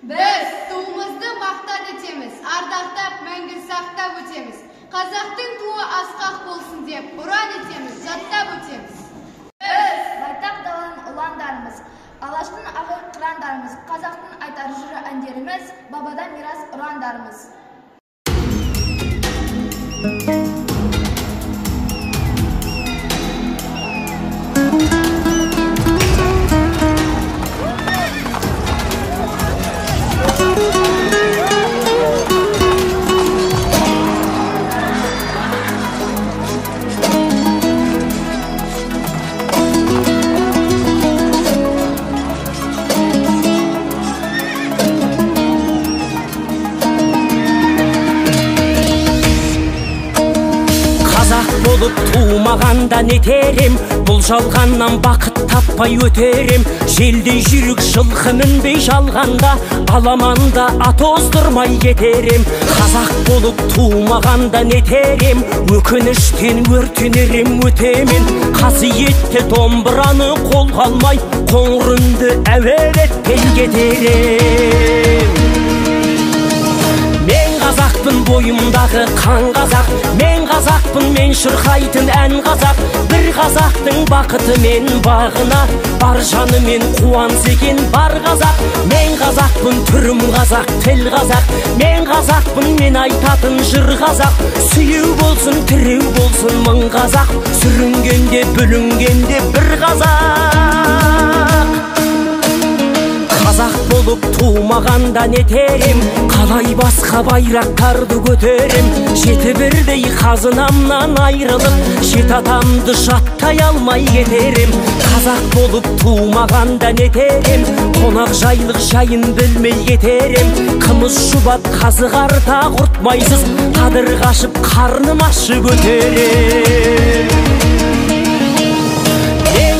Biz tuğumuzdu maqtad etemiz, ardaqtab, мәңгі saqtab ötemiz. Қазақтың туы asqaq bolsun dep, uran etemiz, жаттап ötemiz. Biz байтақ даланың ұландарымыз, алаштың ағыр қырандарымыз, қазақтың айтар жыры әндеріміз, бабадан мирас ұрандарымыз. Болып туымағанда нетерем, бұл жалғаннан бақыт таппай өтерем. Желдей жүрік жылқы мінбей жалғанда, аламанда ат оздырмай кетерем. Қазақ болып туымағанда нетерем, өкініштен өртенерем өтемен. Қасиетті домбыраны қолға алмай, қоңырымды әуелетпен кетерем. Мен қазақпын, бойымдағы қан қазақ, мен қазақпын, мен шырқайтын ән қазақ. Бір қазақтың бақыты мен бағына, бар жаны мен қуаныс екен бар қазақ. Мен қазақпын, түрім қазақ, тіл қазақ, мен қазақпын, мен айтатын жыр қазақ. Сүйеу болсын, тіреу болсын мың қазақ, сүрінгенде бүлінгенде бір қазақ. Қазақ болып туымағанда нетерем, қалай басқа байрақтарды көтерем. Жеті бірдей қазынамнан айрылып, жет атамды жаттай алмай кетерем. Қазақ болып туымағанда нетерем, қонақ жайлық жайын білмей кетерем. Қымыз шұбат қазы қарта құртмайсыз, қадыр қашып қарным ашып өтерем.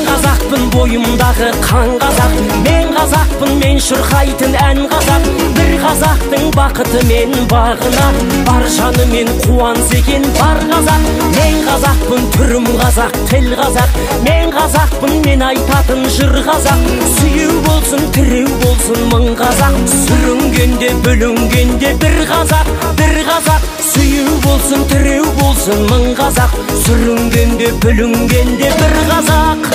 Қазақпын, бойымдағы қан қазақ, мен қазақпын, мен шырқайтын ән қазақ. Бір қазақтың бақыты мен бағына, бар жаны мен қуаныс екен бар қазақ. Мен қазақпын, түрім қазақ, тіл қазақ, мен қазақпын, мен айтатын жыр қазақ. Сүйеу болсын, тіреу болсын мың қазақ, сүрінгенде бүлінгенде бір қазақ, бір қазақ. Сүйеу болсын, тіреу болсын мың қазақ, сүрінгенде бүлінгенде бір қазақ.